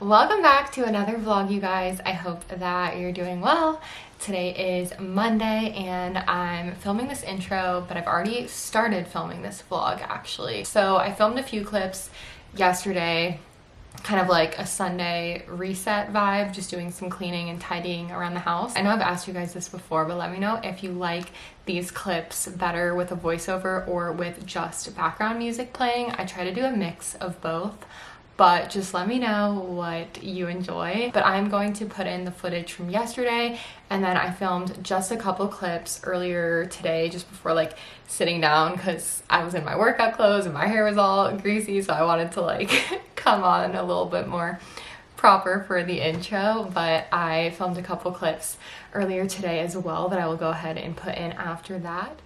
Welcome back to another vlog, you guys. I hope that you're doing well. Today is Monday and I'm filming this intro, but I've already started filming this vlog actually. So I filmed a few clips yesterday, kind of like a Sunday reset vibe, just doing some cleaning and tidying around the house. I know I've asked you guys this before, but let me know if you like these clips better with a voiceover or with just background music playing. I try to do a mix of both, but just let me know what you enjoy. But I'm going to put in the footage from yesterday, and then I filmed just a couple clips earlier today just before like sitting down because I was in my workout clothes and my hair was all greasy, so I wanted to like come on a little bit more proper for the intro. But I filmed a couple clips earlier today as well that I will go ahead and put in after that.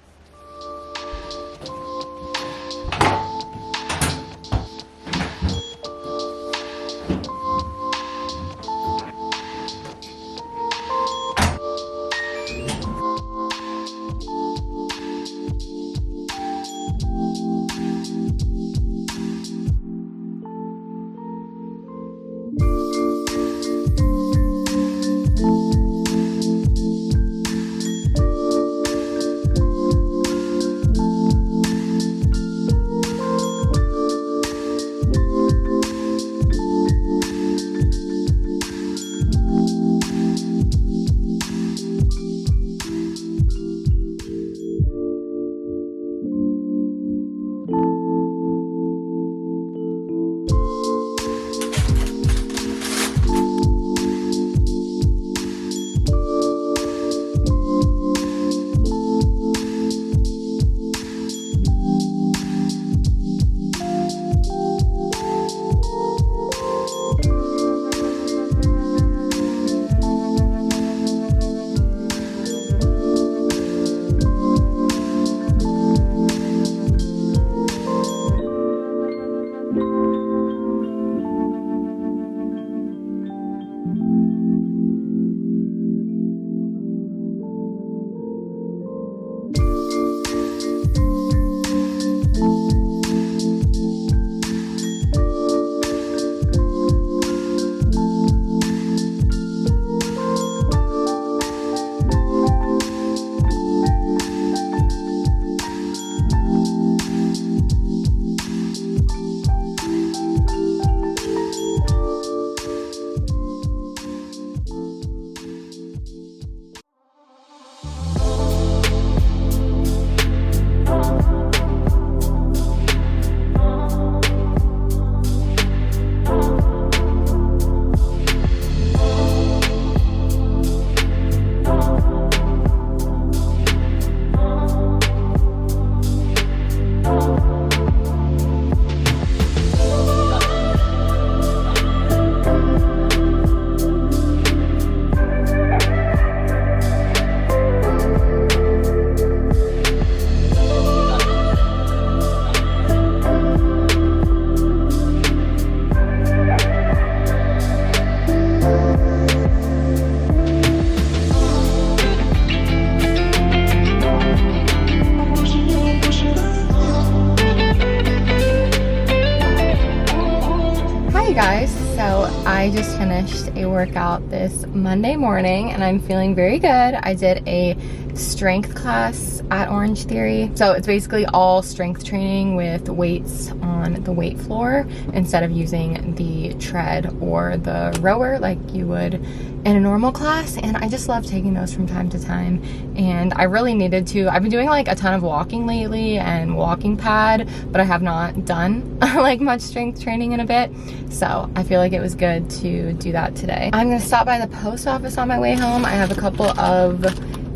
Guys, so I just finished a workout this Monday morning and I'm feeling very good. I did a strength class at Orange Theory. So it's basically all strength training with weights on the weight floor instead of using the tread or the rower like you would in a normal class. And I just love taking those from time to time. And I really needed to. I've been doing like a ton of walking lately and walking pad, but I have not done like much strength training in a bit. So I feel like it was good to do that today. I'm gonna stop by the post office on my way home. I have a couple of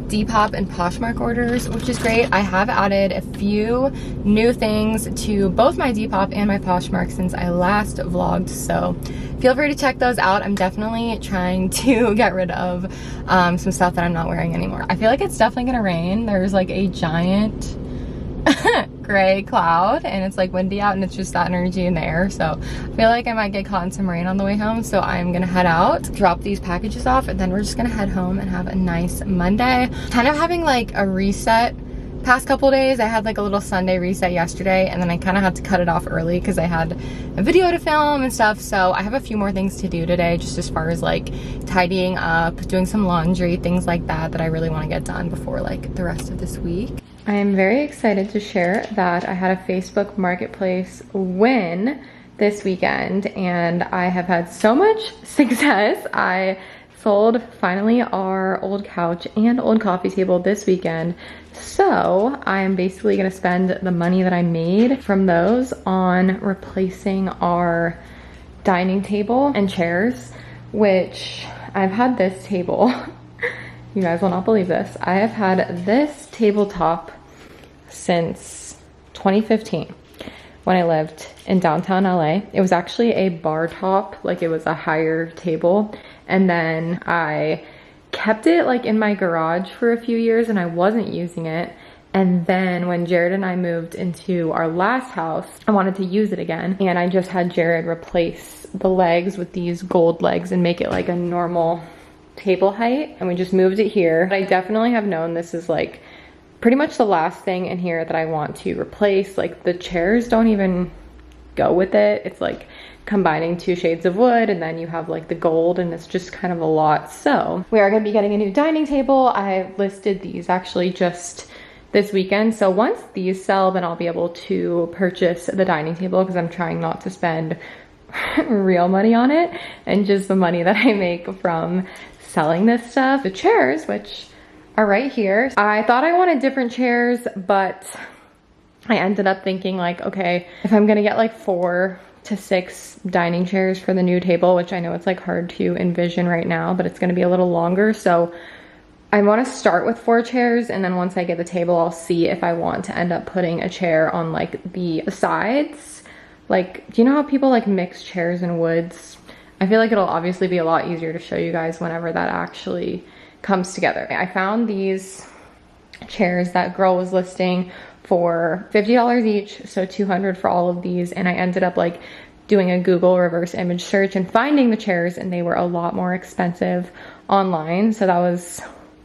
Depop and Poshmark orders, which is great. I have added a few new things to both my Depop and my Poshmark since I last vlogged, so feel free to check those out. I'm definitely trying to get rid of some stuff that I'm not wearing anymore. I feel like it's definitely gonna rain. There's like a giant gray cloud and it's like windy out and it's just that energy in the air, so I feel like I might get caught in some rain on the way home. So I'm gonna head out, drop these packages off, and then we're just gonna head home and have a nice Monday. Kind of having like a reset past couple days. I had like a little Sunday reset yesterday, and then I kind of had to cut it off early because I had a video to film and stuff. So I have a few more things to do today, just as far as like tidying up, doing some laundry, things like that I really want to get done before like the rest of this week. I am very excited to share that I had a Facebook Marketplace win this weekend, and I have had so much success. I sold finally our old couch and old coffee table this weekend. So I am basically gonna spend the money that I made from those on replacing our dining table and chairs, which I've had this table. You guys will not believe this. I have had this tabletop since 2015. When I lived in downtown LA. It was actually a bar top, like it was a higher table. And then I kept it like in my garage for a few years and I wasn't using it. And then when Jared and I moved into our last house, I wanted to use it again. And I just had Jared replace the legs with these gold legs and make it like a normal table height. And we just moved it here. But I definitely have known this is like pretty much the last thing in here that I want to replace. Like the chairs don't even go with it. It's like combining two shades of wood, and then you have like the gold, and it's just kind of a lot. So we are going to be getting a new dining table. I listed these actually just this weekend. So once these sell, then I'll be able to purchase the dining table, because I'm trying not to spend real money on it and just the money that I make from selling this stuff. The chairs, which are right here. I thought I wanted different chairs, but I ended up thinking like, okay, if I'm gonna get like 4 to 6 dining chairs for the new table, which I know it's like hard to envision right now, but it's gonna be a little longer. So I wanna start with 4 chairs, and then once I get the table, I'll see if I want to end up putting a chair on like the sides. Like, do you know how people like mix chairs and woods? I feel like it'll obviously be a lot easier to show you guys whenever that actually comes together. I found these chairs that girl was listing for $50 each, so $200 for all of these, and I ended up like doing a Google reverse image search and finding the chairs, and they were a lot more expensive online. So that was,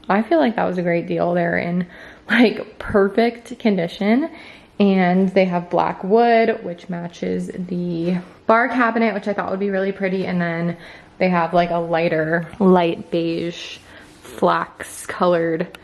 I feel like that was a great deal. They're in like perfect condition, and they have black wood, which matches the bar cabinet, which I thought would be really pretty, and then they have like a light beige flax colored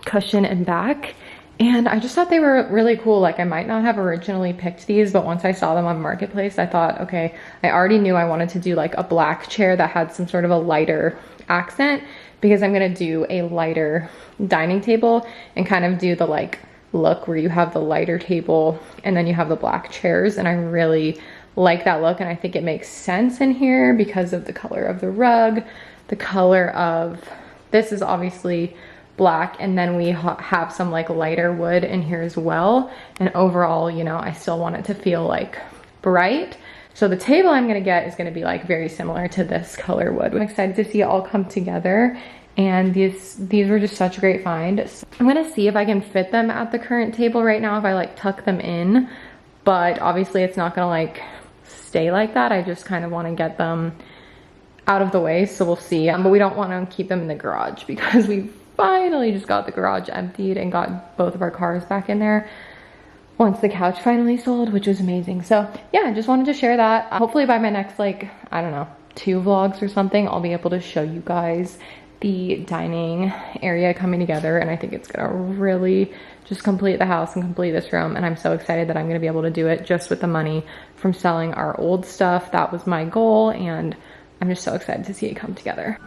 cushion and back. And I just thought they were really cool. Like I might not have originally picked these, but once I saw them on Marketplace, I thought, okay, I already knew I wanted to do like a black chair that had some sort of a lighter accent, because I'm gonna do a lighter dining table and kind of do the like look where you have the lighter table and then you have the black chairs. And I really like that look, and I think it makes sense in here because of the color of the rug, the color of this is obviously black, and then we have some like lighter wood in here as well. And overall, you know, I still want it to feel like bright. So the table I'm gonna get is gonna be like very similar to this color wood. I'm excited to see it all come together, and these were just such a great find. So I'm gonna see if I can fit them at the current table right now if I like tuck them in, but obviously it's not gonna like stay like that. I just kind of want to get them out of the way, so we'll see. But we don't want to keep them in the garage because we finally just got the garage emptied and got both of our cars back in there once the couch finally sold, which was amazing. So yeah, I just wanted to share that. Hopefully by my next, like, I don't know, 2 vlogs or something, I'll be able to show you guys the dining area coming together, and I think it's gonna really just complete the house and complete this room. And I'm so excited that I'm gonna be able to do it just with the money from selling our old stuff. That was my goal, and I'm just so excited to see it come together.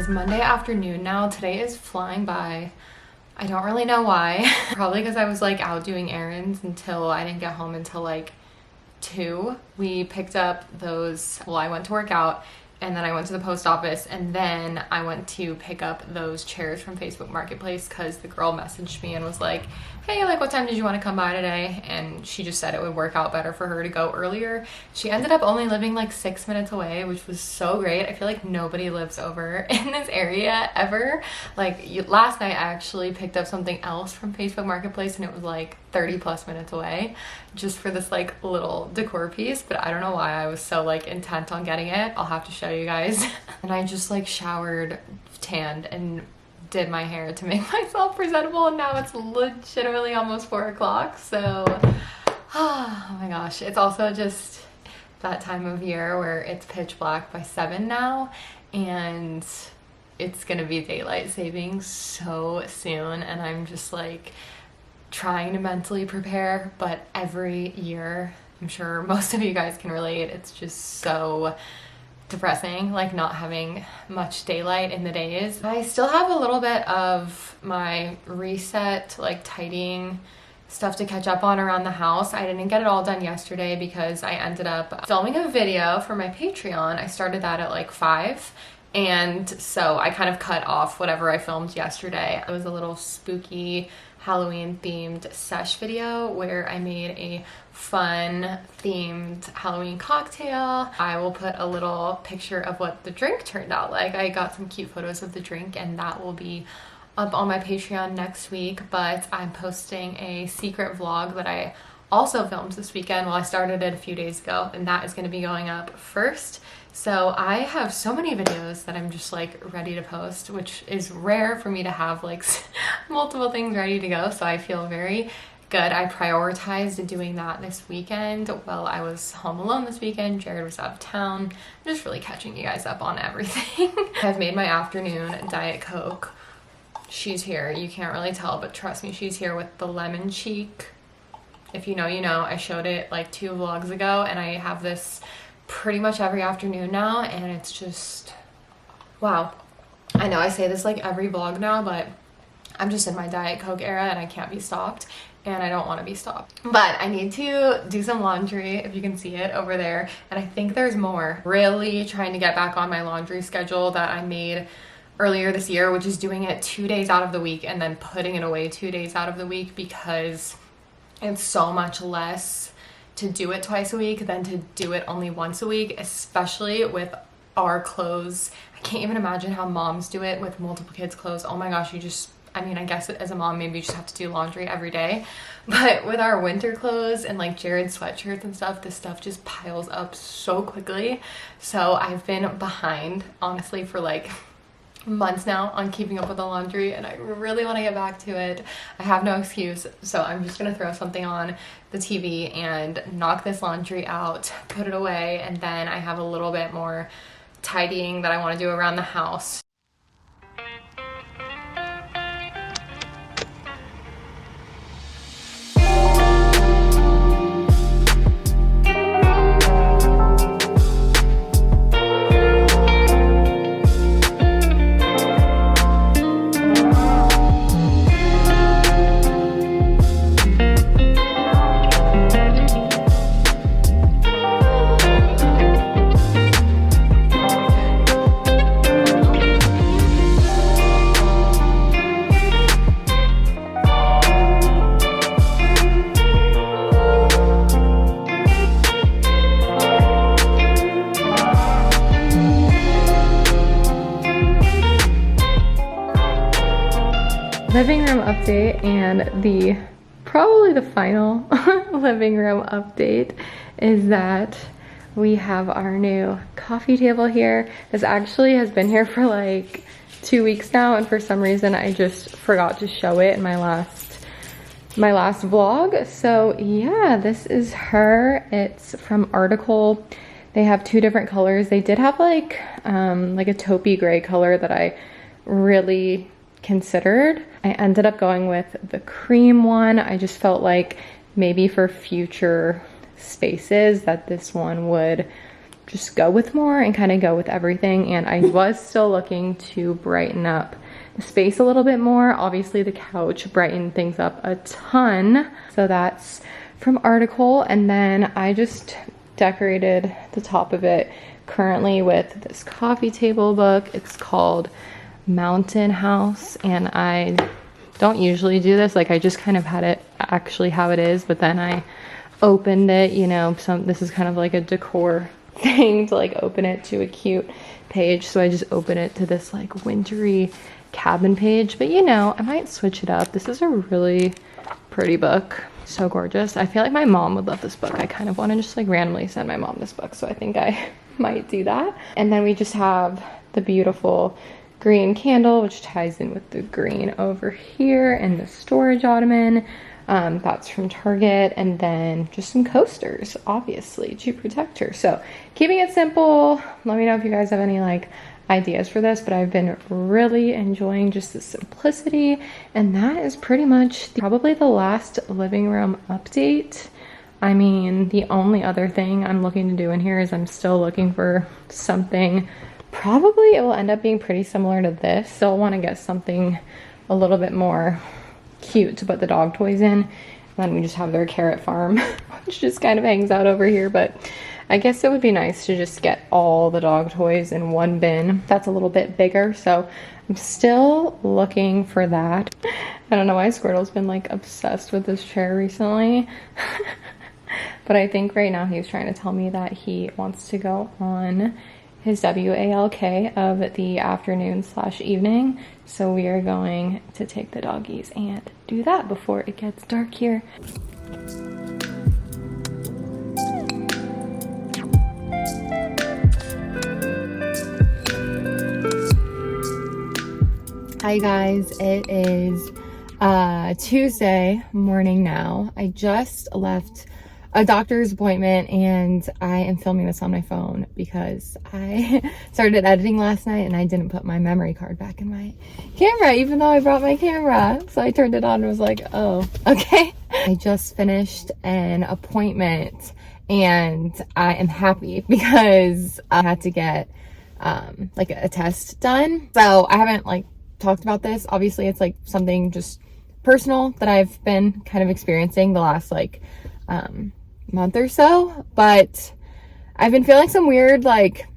is Monday afternoon now. Today is flying by. I don't really know why. Probably because I was like out doing errands until I didn't get home until like 2. We picked up those, well, I went to work out and then I went to the post office and then I went to pick up those chairs from Facebook Marketplace because the girl messaged me and was like, hey, like what time did you want to come by today? And she just said it would work out better for her to go earlier. She ended up only living like 6 minutes away, which was so great. I feel like nobody lives over in this area ever. Like last night I actually picked up something else from Facebook Marketplace and it was like 30 plus minutes away just for this like little decor piece, but I don't know why I was so like intent on getting it. I'll have to show you guys. And I just like showered, tanned, and did my hair to make myself presentable, and now it's legitimately almost 4 o'clock. So oh my gosh, it's also just that time of year where it's pitch black by 7 now and it's gonna be daylight savings so soon, and I'm just like trying to mentally prepare, but every year, I'm sure most of you guys can relate, it's just so depressing, like not having much daylight in the days. I still have a little bit of my reset, like tidying stuff to catch up on around the house. I didn't get it all done yesterday because I ended up filming a video for my Patreon. I started that at like 5. And so I kind of cut off whatever I filmed yesterday. It was a little spooky Halloween themed sesh video where I made a fun themed Halloween cocktail. I will put a little picture of what the drink turned out like. I got some cute photos of the drink and that will be up on my Patreon next week, but I'm posting a secret vlog that I also filmed this weekend. Well, I started it a few days ago and that is going to be going up first. So I have so many videos that I'm just like ready to post, which is rare for me to have like multiple things ready to go. So I feel very good. I prioritized doing that this weekend while I was home alone this weekend. Jared was out of town. I'm just really catching you guys up on everything. I've made my afternoon Diet Coke. She's here. You can't really tell, but trust me, she's here with the lemon cheek. If you know, you know. I showed it like 2 vlogs ago and I have this pretty much every afternoon now, and it's just wow. I know I say this like every vlog now, but I'm just in my Diet Coke era and I can't be stopped, and I don't want to be stopped. But I need to do some laundry, if you can see it over there, and I think there's more. Really trying to get back on my laundry schedule that I made earlier this year, which is doing it 2 days out of the week and then putting it away 2 days out of the week, because it's so much less to do it twice a week than to do it only once a week, especially with our clothes. I can't even imagine how moms do it with multiple kids' clothes. Oh my gosh, you just, I mean, I guess as a mom, maybe you just have to do laundry every day. But with our winter clothes and like Jared's sweatshirts and stuff, this stuff just piles up so quickly. So I've been behind, honestly, for like months now on keeping up with the laundry, and I really want to get back to it. I have no excuse, so I'm just gonna throw something on the TV and knock this laundry out, put it away, and then I have a little bit more tidying that I want to do around the house. Living room update, and probably the final living room update is that we have our new coffee table here. This actually has been here for like 2 weeks now, and for some reason I just forgot to show it in my last vlog. So yeah, this is her. It's from Article. They have 2 different colors. They did have like a taupey gray color that I really considered. I ended up going with the cream one. I just felt like maybe for future spaces that this one would just go with more and kind of go with everything. And I was still looking to brighten up the space a little bit more. Obviously the couch brightened things up a ton. So that's from Article. And then I just decorated the top of it currently with this coffee table book. It's called Mountain House, and I don't usually do this. Like, I just kind of had it actually how it is, but then I opened it, you know, this is kind of like a decor thing to like open it to a cute page. So I just open it to this like wintry cabin page, but you know, I might switch it up. This is a really pretty book. So gorgeous. I feel like my mom would love this book. I kind of want to just like randomly send my mom this book, so I think I might do that. And then we just have the beautiful green candle, which ties in with the green over here, and the storage ottoman. That's from Target. And then just some coasters, obviously, to protect her. So keeping it simple. Let me know if you guys have any like ideas for this, but I've been really enjoying just the simplicity. And that is pretty much probably the last living room update. I mean, the only other thing I'm looking to do in here is I'm still looking for something. Probably it will end up being pretty similar to this. So I want to get something a little bit more cute to put the dog toys in. And then we just have their carrot farm, which just kind of hangs out over here. But I guess it would be nice to just get all the dog toys in one bin. That's a little bit bigger. So I'm still looking for that. I don't know why Squirtle's been like obsessed with this chair recently. But I think right now he's trying to tell me that he wants to go on his WALK of the afternoon/evening. So we are going to take the doggies and do that before it gets dark here. Hi guys, it is Tuesday morning now. I just left a doctor's appointment and I am filming this on my phone because I started editing last night and I didn't put my memory card back in my camera, even though I brought my camera. So I turned it on and was like, oh, okay. I just finished an appointment and I am happy because I had to get like a test done. So I haven't like talked about this. Obviously it's like something just personal that I've been kind of experiencing the last like month or so, but I've been feeling some weird like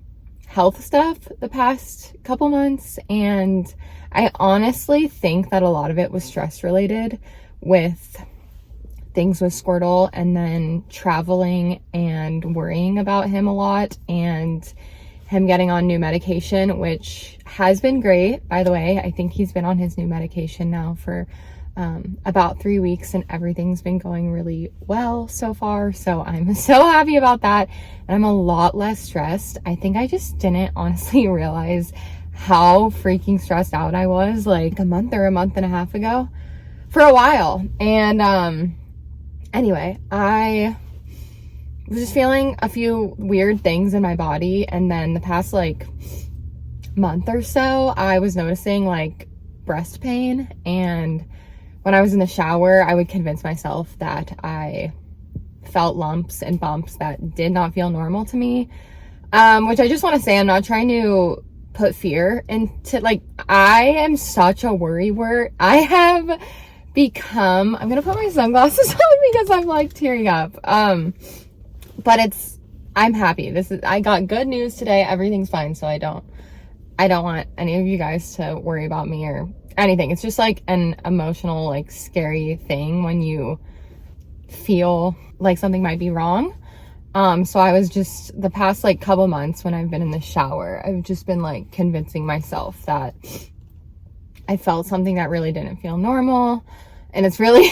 health stuff the past couple months, and I honestly think that a lot of it was stress related with things with Squirtle, and then traveling and worrying about him a lot, and him getting on new medication, which has been great, by the way. I think he's been on his new medication now for about 3 weeks, and everything's been going really well so far. So I'm so happy about that. And I'm a lot less stressed. I think I just didn't honestly realize how freaking stressed out I was like a month or a month and a half ago for a while. And anyway, I was just feeling a few weird things in my body. And then the past like month or so, I was noticing like breast pain, and when I was in the shower, I would convince myself that I felt lumps and bumps that did not feel normal to me. Which I just want to say, I'm not trying to put fear into, like, I am such a worrywart. I have become, I'm going to put my sunglasses on because I'm like tearing up. But I'm happy. I got good news today. Everything's fine. So I don't want any of you guys to worry about me or anything. It's just like an emotional, like scary thing when you feel like something might be wrong. So I was just, the past like couple months when I've been in the shower, I've just been like convincing myself that I felt something that really didn't feel normal. And it's really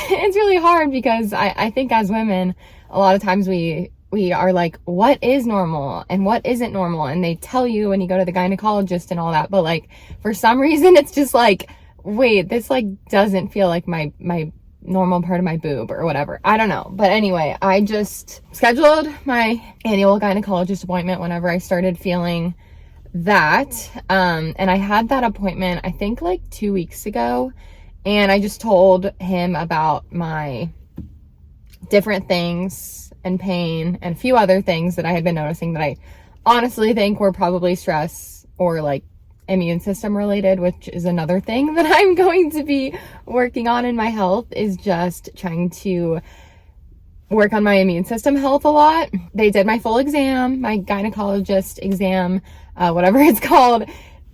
hard because I think as women, a lot of times we are like, what is normal and what isn't normal? And they tell you when you go to the gynecologist and all that, but like for some reason it's just like, wait, this like doesn't feel like my normal part of my boob or whatever. I don't know. But anyway, I just scheduled my annual gynecologist appointment whenever I started feeling that. And I had that appointment, I think like 2 weeks ago. And I just told him about my different things and pain and a few other things that I had been noticing that I honestly think were probably stress or like immune system related, which is another thing that I'm going to be working on in my health, is just trying to work on my immune system health a lot. They did my full exam, my gynecologist exam, whatever it's called.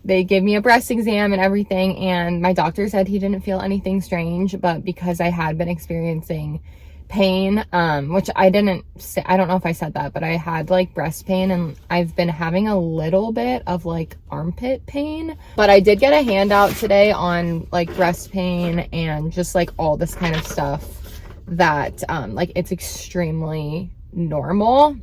They gave me a breast exam and everything, and my doctor said he didn't feel anything strange, but because I had been experiencing pain, which I didn't say, I don't know if I said that, but I had like breast pain, and I've been having a little bit of like armpit pain. But I did get a handout today on like breast pain and just like all this kind of stuff that like it's extremely normal.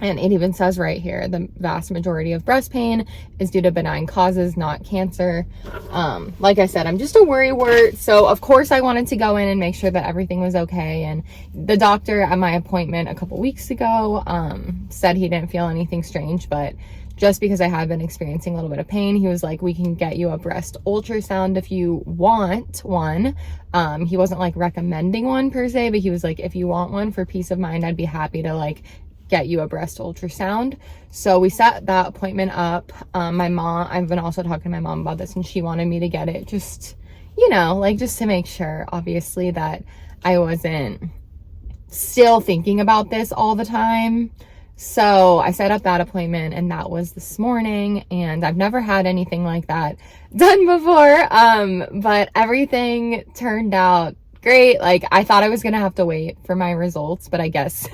And it even says right here, the vast majority of breast pain is due to benign causes, not cancer. Like I said, I'm just a worrywart. So of course I wanted to go in and make sure that everything was okay. And the doctor at my appointment a couple weeks ago said he didn't feel anything strange, but just because I had been experiencing a little bit of pain, he was like, we can get you a breast ultrasound if you want one. He wasn't like recommending one per se, but he was like, if you want one for peace of mind, I'd be happy to like get you a breast ultrasound. So we set that appointment up. My mom, I've been also talking to my mom about this, and she wanted me to get it just, you know, like just to make sure, obviously, that I wasn't still thinking about this all the time. So I set up that appointment, and that was this morning, and I've never had anything like that done before. But everything turned out great. Like I thought I was gonna have to wait for my results, but I guess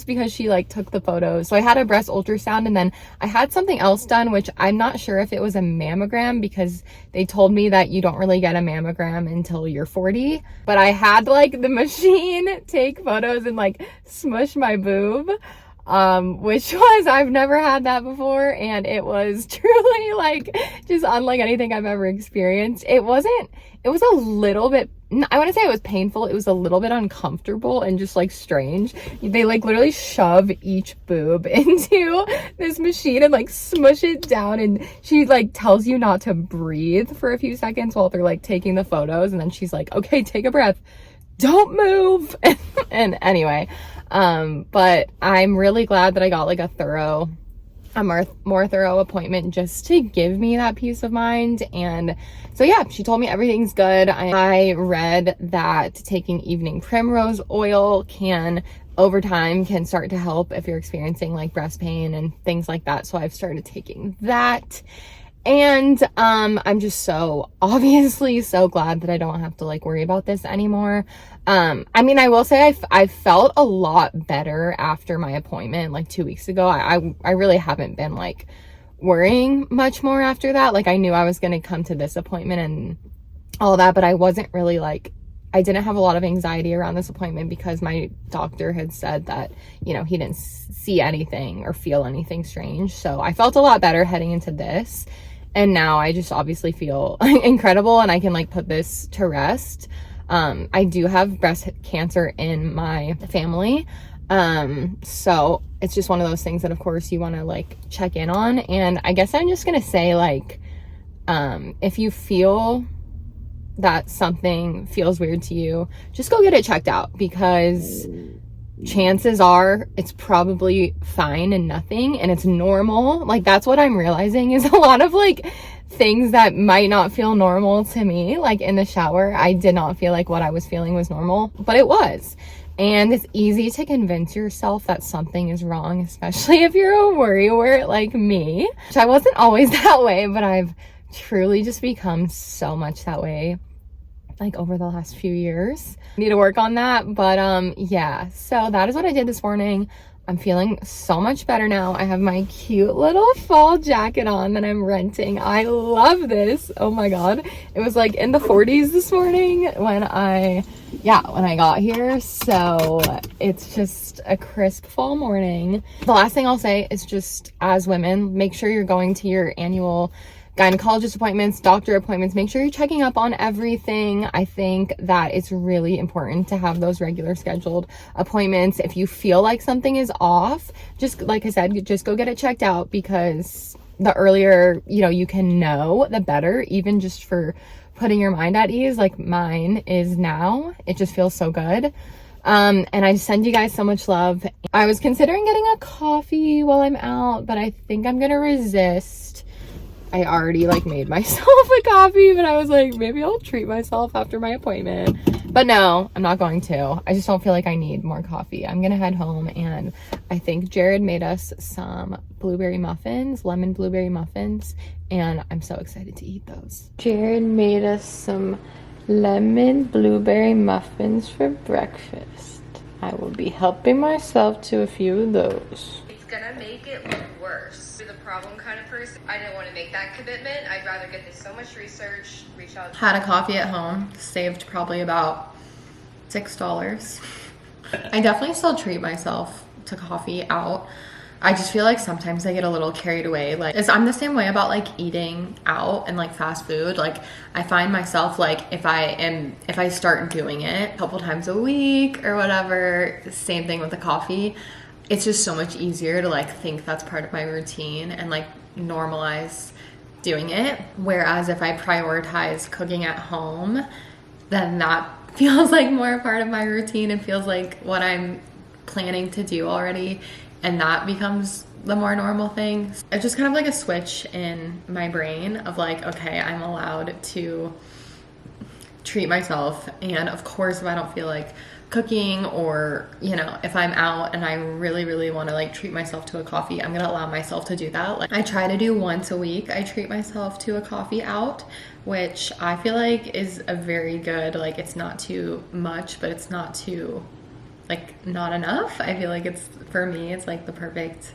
because she like took the photos. So I had a breast ultrasound, and then I had something else done, which I'm not sure if it was a mammogram, because they told me that you don't really get a mammogram until you're 40. But I had like the machine take photos and like smush my boob, which was, I've never had that before, and it was truly like just unlike anything I've ever experienced. It was a little bit, I wouldn't say it was painful, it was a little bit uncomfortable and just like strange. They like literally shove each boob into this machine and like smush it down, and she like tells you not to breathe for a few seconds while they're like taking the photos, and then she's like, okay, take a breath, don't move. And anyway, but I'm really glad that I got like a more thorough appointment just to give me that peace of mind. And so yeah, she told me everything's good. I read that taking evening primrose oil over time can start to help if you're experiencing like breast pain and things like that. So I've started taking that. And I'm just so obviously so glad that I don't have to like worry about this anymore. I mean, I will say I felt a lot better after my appointment like 2 weeks ago. I really haven't been like worrying much more after that. Like I knew I was going to come to this appointment and all that, but I wasn't really like, I didn't have a lot of anxiety around this appointment because my doctor had said that, you know, he didn't see anything or feel anything strange. So I felt a lot better heading into this. And now I just obviously feel incredible, and I can like put this to rest. I do have breast cancer in my family. So it's just one of those things that of course you want to like check in on. And I guess I'm just going to say like, if you feel that something feels weird to you, just go get it checked out, because chances are it's probably fine and nothing, and it's normal. Like that's what I'm realizing, is a lot of like things that might not feel normal to me, like in the shower, I did not feel like what I was feeling was normal, but it was. And it's easy to convince yourself that something is wrong, especially if you're a worrywart like me, which I wasn't always that way, but I've truly just become so much that way like over the last few years. Need to work on that. But yeah, so that is what I did this morning. I'm feeling so much better now. I have my cute little fall jacket on that I'm renting. I love this. Oh my god, it was like in the 40s this morning when I got here. So it's just a crisp fall morning. The last thing I'll say is just, as women, make sure you're going to your annual gynecologist appointments, doctor appointments. Make sure you're checking up on everything. I think that it's really important to have those regular scheduled appointments. If you feel like something is off, just like I said, just go get it checked out, because the earlier, you know, you can know, the better, even just for putting your mind at ease, like mine is now. It just feels so good. And I send you guys so much love. I was considering getting a coffee while I'm out, but I think I'm gonna resist. I already like made myself a coffee, but I was like, maybe I'll treat myself after my appointment. But no, I'm not going to. I just don't feel like I need more coffee. I'm gonna head home, and I think Jared made us some blueberry muffins, lemon blueberry muffins, and I'm so excited to eat those. Jared made us some lemon blueberry muffins for breakfast. I will be helping myself to a few of those. It's gonna make it look worse. The problem kind of person, I didn't want to make that commitment. I'd rather get this so much research, reach out. Had a coffee at home, saved probably about $6. I definitely still treat myself to coffee out. I just feel like sometimes I get a little carried away. Like, I'm the same way about like eating out and like fast food. Like, I find myself like if I start doing it a couple times a week or whatever, same thing with the coffee. It's just so much easier to like think that's part of my routine and like normalize doing it. Whereas if I prioritize cooking at home, then that feels like more a part of my routine and feels like what I'm planning to do already. And that becomes the more normal thing. It's just kind of like a switch in my brain of like, okay, I'm allowed to treat myself. And of course, if I don't feel like cooking, or you know, if I'm out and I really want to like treat myself to a coffee, I'm gonna allow myself to do that. Like, I try to do once a week, I treat myself to a coffee out, which I feel like is a very good, like, it's not too much, but it's not too like not enough. I feel like it's, for me, it's like the perfect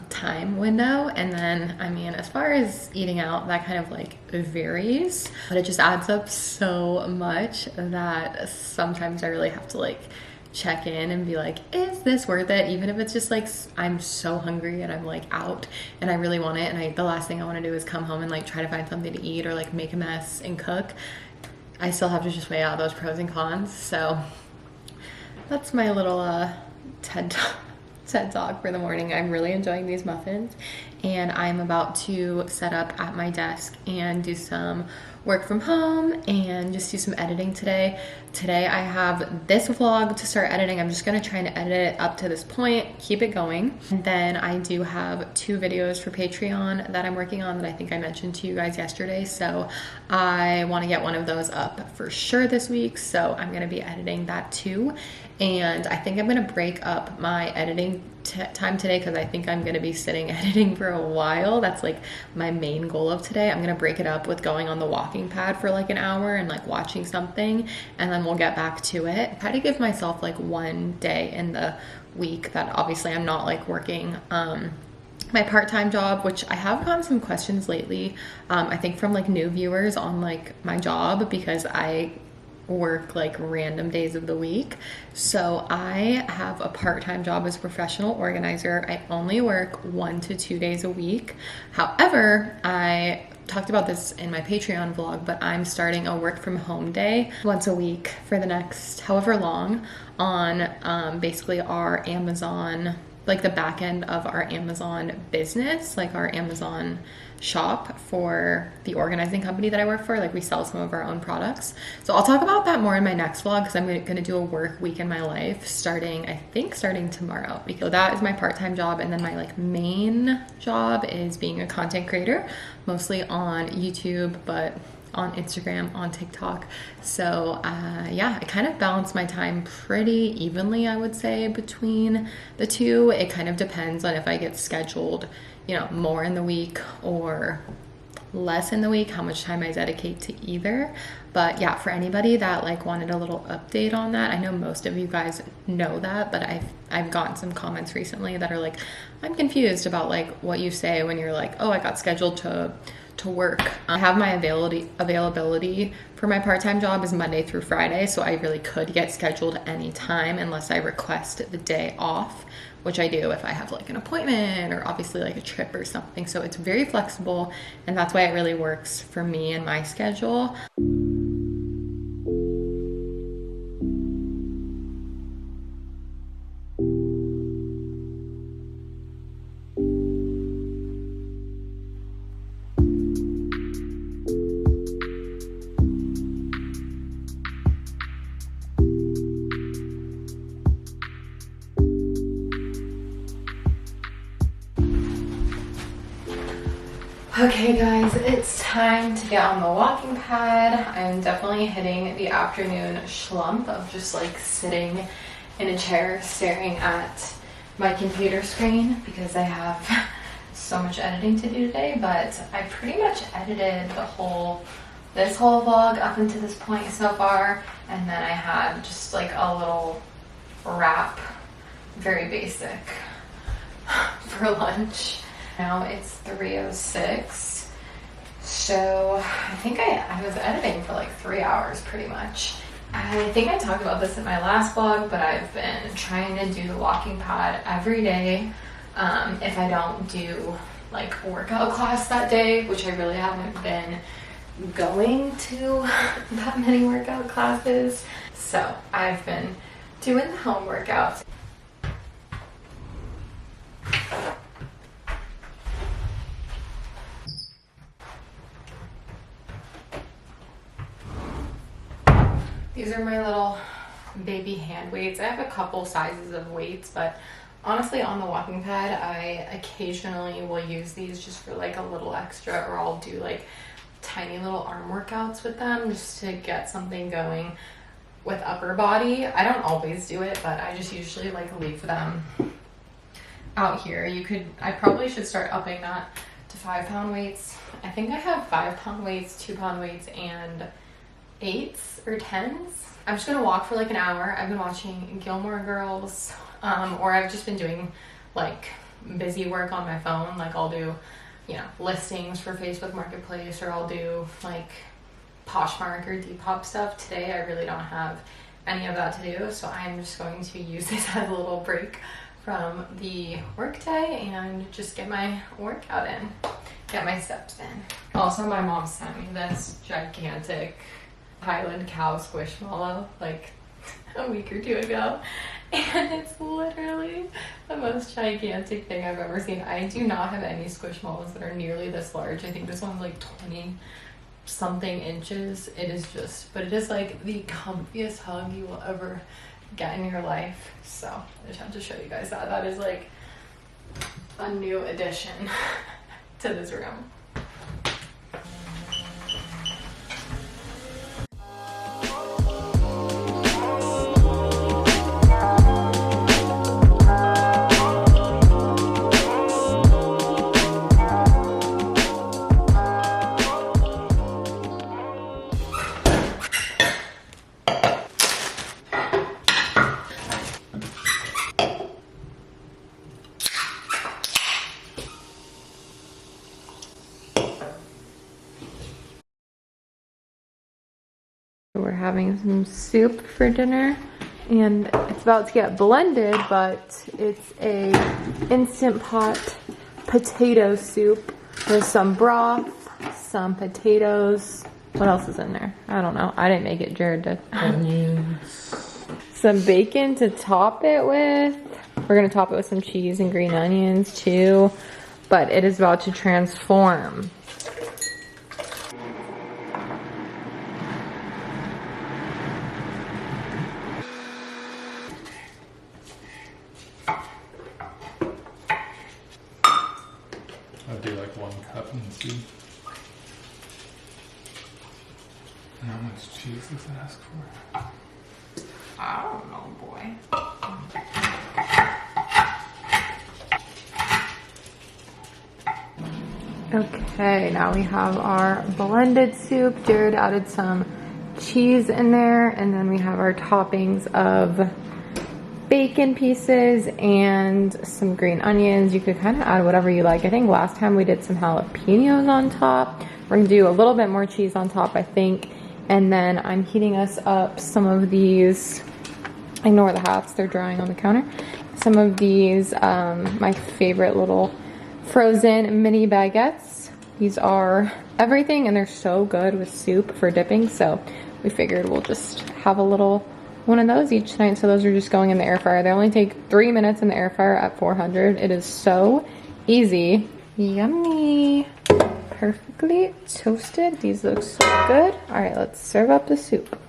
time window. And then, I mean, as far as eating out, that kind of like varies, but it just adds up so much that sometimes I really have to like check in and be like, is this worth it? Even if it's just like, I'm so hungry and I'm like out and I really want it, and the last thing I want to do is come home and like try to find something to eat or like make a mess and cook. I still have to just weigh out those pros and cons. So that's my little TED Talk for the morning. I'm really enjoying these muffins, and I'm about to set up at my desk and do some work from home and just do some editing today. Today I have this vlog to start editing. I'm just gonna try and edit it up to this point, keep it going. And then I do have 2 videos for Patreon that I'm working on that I think I mentioned to you guys yesterday. So I wanna get one of those up for sure this week. So I'm gonna be editing that too. And I think I'm gonna break up my editing time today, because I think I'm gonna be sitting editing for a while. That's like my main goal of today. I'm gonna break it up with going on the walking pad for like an hour and like watching something, and then we'll get back to it. Try to give myself like one day in the week that obviously I'm not like working my part-time job, which I have gotten some questions lately, I think from like new viewers on like my job, because I work like random days of the week. So I have a part-time job as a professional organizer. I only work 1 to 2 days a week. However, I talked about this in my Patreon vlog, but I'm starting a work from home day once a week for the next however long on basically our Amazon, like the back end of our Amazon business, like our Amazon shop for the organizing company that I work for. Like, we sell some of our own products. So I'll talk about that more in my next vlog, because I'm gonna do a work week in my life starting tomorrow, because that is my part-time job. And then my like main job is being a content creator, mostly on YouTube, but on Instagram, on TikTok. So yeah, I kind of balance my time pretty evenly, I would say, between the two. It kind of depends on if I get scheduled, you know, more in the week or less in the week, how much time I dedicate to either. But yeah, for anybody that like wanted a little update on that, I know most of you guys know that, but I've gotten some comments recently that are like, I'm confused about like what you say when you're like, oh, I got scheduled to work. I have my availability for my part-time job is Monday through Friday, so I really could get scheduled anytime unless I request the day off, which I do if I have like an appointment or obviously like a trip or something. So it's very flexible, and that's why it really works for me and my schedule. Okay guys, it's time to get on the walking pad. I'm definitely hitting the afternoon schlump of just like sitting in a chair staring at my computer screen because I have so much editing to do today, but I pretty much edited this whole vlog up until this point so far, and then I had just like a little wrap, very basic, for lunch. Now it's 3:06, so I think I was editing for like 3 hours pretty much. I think I talked about this in my last vlog, but I've been trying to do the walking pad every day. If I don't do like a workout class that day, which I really haven't been going to that many workout classes, so I've been doing the home workouts. These are my little baby hand weights. I have a couple sizes of weights, but honestly on the walking pad, I occasionally will use these just for like a little extra, or I'll do like tiny little arm workouts with them just to get something going with upper body. I don't always do it, but I just usually like leave them out here. I probably should start upping that to 5-pound weights. I think I have 5-pound weights, 2-pound weights, and 8s or 10s. I'm just gonna walk for like an hour. I've been watching Gilmore Girls, or I've just been doing like busy work on my phone. Like I'll do, listings for Facebook Marketplace, or I'll do like Poshmark or Depop stuff. Today I really don't have any of that to do, so I'm just going to use this as a little break from the work day and just get my workout in, get my steps in. Also, my mom sent me this gigantic Highland cow squishmallow like a week or two ago, and it's literally the most gigantic thing I've ever seen. I do not have any squishmallows that are nearly this large. I think this one's like 20 something inches. It is like the comfiest hug you will ever get in your life. So I just have to show you guys that. That is like a new addition to this room. We're having some soup for dinner, and it's about to get blended, but it's a instant pot potato soup with some broth, some potatoes. What else is in there? I don't know. I didn't make it, Jared did. Onions. Some bacon to top it with. We're gonna top it with some cheese and green onions too, but it is about to transform. I'd do like 1 cup and see. And how much cheese does it ask for? I don't know, boy. Okay, now we have our blended soup. Jared added some cheese in there, and then we have our toppings of bacon pieces and some green onions. You could kind of add whatever you like. I think last time we did some jalapenos on top. We're gonna do a little bit more cheese on top, I think. And then I'm heating us up some of these. Ignore the hats, they're drying on the counter. Some of these, my favorite little frozen mini baguettes. These are everything, and they're so good with soup for dipping. So we figured we'll just have a little one of those each night. So those are just going in the air fryer. They only take 3 minutes in the air fryer at 400. It is so easy. Yummy. Perfectly toasted. These look so good. All right, let's serve up the soup.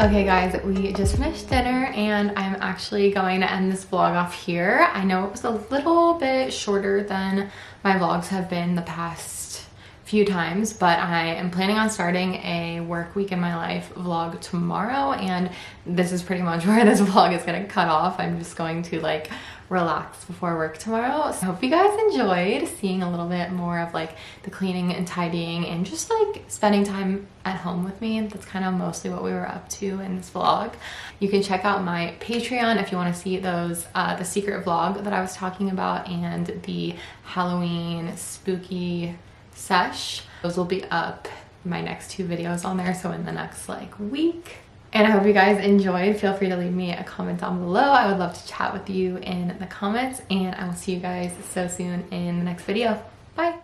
Okay guys, we just finished dinner and I'm actually going to end this vlog off here. I know it was a little bit shorter than my vlogs have been the past few times, but I am planning on starting a work week in my life vlog tomorrow, and this is pretty much where this vlog is gonna cut off. I'm just going to like relax before work tomorrow. So I hope you guys enjoyed seeing a little bit more of like the cleaning and tidying and just like spending time at home with me. That's kind of mostly what we were up to in this vlog. You can check out my Patreon if you want to see those, the secret vlog that I was talking about and the Halloween spooky sesh. Those will be up, my next 2 videos on there, so in the next like week. And I hope you guys enjoyed. Feel free to leave me a comment down below. I would love to chat with you in the comments, and I will see you guys so soon in the next video. Bye.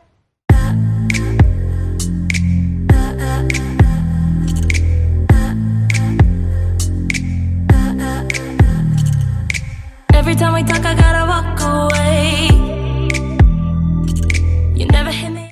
Every time we talk, I gotta walk away.